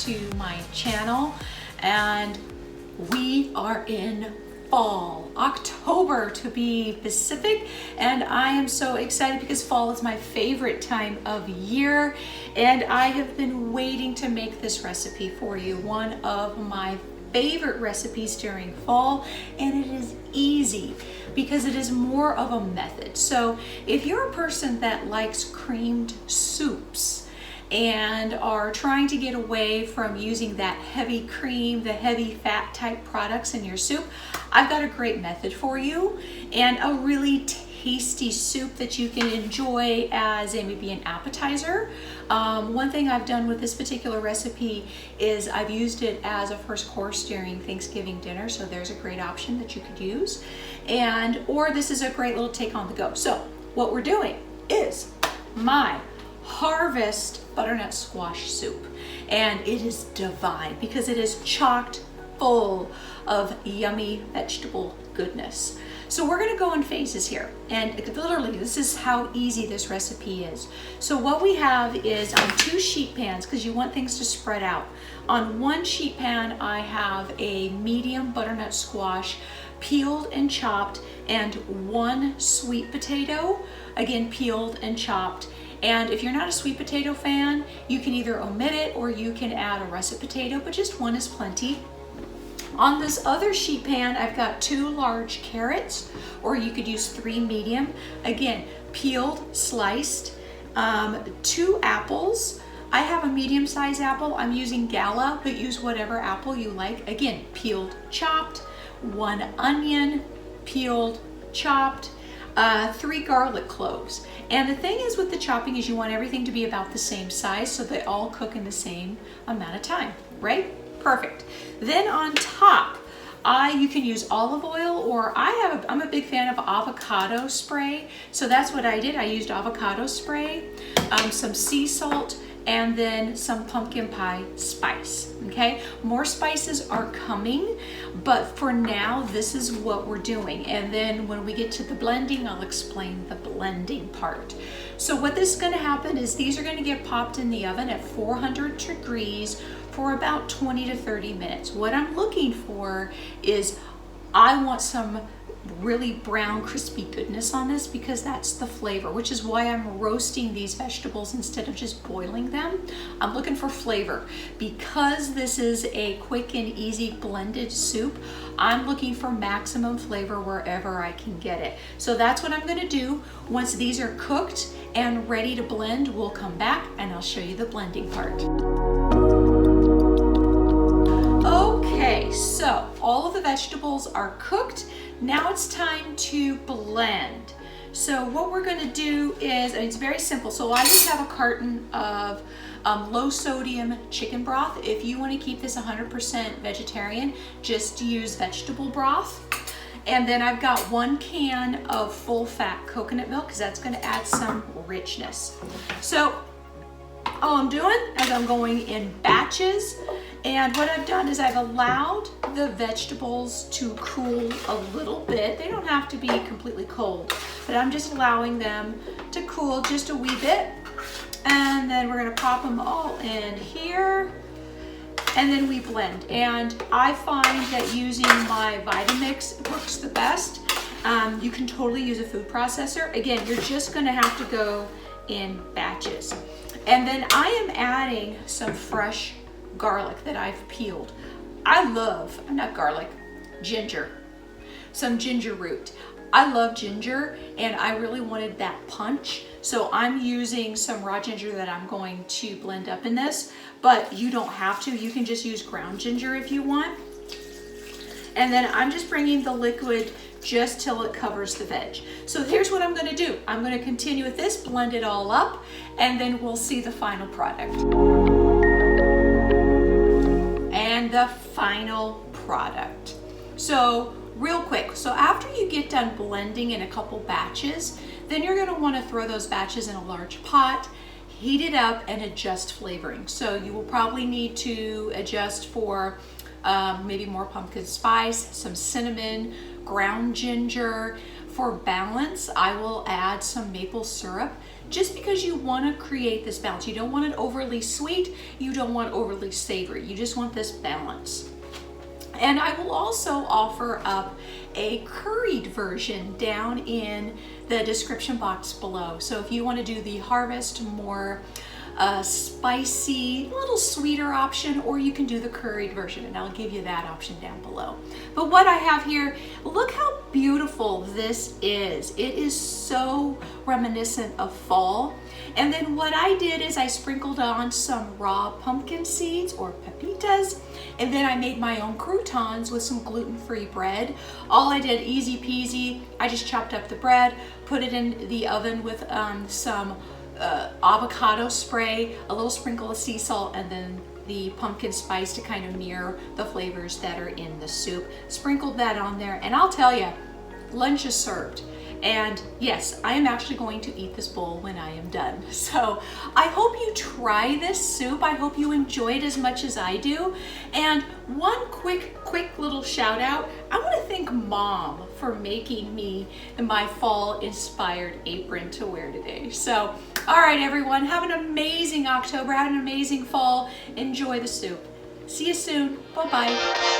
to my channel. And we are in fall, October to be specific, and I am so excited because fall is my favorite time of year, and I have been waiting to make this recipe for you. One of my favorite recipes during fall, and it is easy because it is more of a method. So if you're a person that likes creamed soups and are trying to get away from using that heavy cream, the heavy fat type products in your soup, I've got a great method for you, and a really tasty soup that you can enjoy as maybe an appetizer. One thing I've done with this particular recipe is I've used it as a first course during Thanksgiving dinner, so there's a great option that you could use. Or this is a great little take on the go. So what we're doing is my Harvest butternut squash soup, and it is divine because it is chocked full of yummy vegetable goodness. So we're going to go in phases here, and literally this is how easy this recipe is. So what we have is on 2 sheet pans, because you want things to spread out. On 1 sheet pan I have a medium butternut squash peeled and chopped, and 1 sweet potato, again peeled and chopped. And if you're not a sweet potato fan, you can either omit it or you can add a russet potato, but just 1 is plenty. On this other sheet pan, I've got 2 large carrots, or you could use 3 medium. Again, peeled, sliced, 2 apples. I have a medium-sized apple. I'm using Gala, but use whatever apple you like. Again, peeled, chopped. 1 onion, peeled, chopped. 3 garlic cloves. And the thing is with the chopping is you want everything to be about the same size so they all cook in the same amount of time, right? Perfect. Then on top, you can use olive oil, or I'm a big fan of avocado spray. So that's what I did. I used avocado spray, some sea salt, and then some pumpkin pie spice, okay? More spices are coming, but for now, this is what we're doing. And then when we get to the blending, I'll explain the blending part. So what this is gonna happen is these are gonna get popped in the oven at 400 degrees for about 20 to 30 minutes. What I'm looking for is I want some really brown crispy goodness on this because that's the flavor, which is why I'm roasting these vegetables instead of just boiling them. I'm looking for flavor. Because this is a quick and easy blended soup, I'm looking for maximum flavor wherever I can get it. So that's what I'm gonna do. Once these are cooked and ready to blend, we'll come back and I'll show you the blending part. Okay, so all of the vegetables are cooked. Now it's time to blend. So what we're going to do is, and it's very simple. So I just have a carton of low sodium chicken broth. If you want to keep this 100% vegetarian, just use vegetable broth. And then I've got 1 can of full fat coconut milk because that's going to add some richness. So all I'm doing is I'm going in batches. And what I've done is I've allowed the vegetables to cool a little bit. They don't have to be completely cold, but I'm just allowing them to cool just a wee bit. And then we're gonna pop them all in here, and then we blend. And I find that using my Vitamix works the best. You can totally use a food processor. Again, you're just gonna have to go in batches. And then I am adding some fresh garlic that I've peeled. I love, not garlic, ginger. Some ginger root. I love ginger and I really wanted that punch. So I'm using some raw ginger that I'm going to blend up in this, but you don't have to. You can just use ground ginger if you want. And then I'm just bringing the liquid just till it covers the veg. So here's what I'm gonna do. I'm gonna continue with this, blend it all up, and then we'll see the final product. And the final product. So real quick, so after you get done blending in a couple batches, then you're gonna wanna throw those batches in a large pot, heat it up, and adjust flavoring. So you will probably need to adjust for maybe more pumpkin spice, some cinnamon, ground ginger. For balance, I will add some maple syrup just because you want to create this balance. You don't want it overly sweet, you don't want overly savory, you just want this balance. And I will also offer up a curried version down in the description box below. So if you want to do the Harvest more spicy, a little sweeter option, or you can do the curried version, and I'll give you that option down below. But what I have here, look how beautiful this is. It is so reminiscent of fall. And then what I did is I sprinkled on some raw pumpkin seeds or pepitas, and then I made my own croutons with some gluten-free bread. All I did, easy peasy, I just chopped up the bread, put it in the oven with some avocado spray, a little sprinkle of sea salt, and then the pumpkin spice to kind of mirror the flavors that are in the soup. Sprinkled that on there, and I'll tell you, lunch is served. And yes, I am actually going to eat this bowl when I am done. So I hope you try this soup. I hope you enjoy it as much as I do. And one quick little shout out. I want to thank Mom for making me my fall inspired apron to wear today. So, all right, everyone, have an amazing October, have an amazing fall. Enjoy the soup. See you soon. Bye-bye.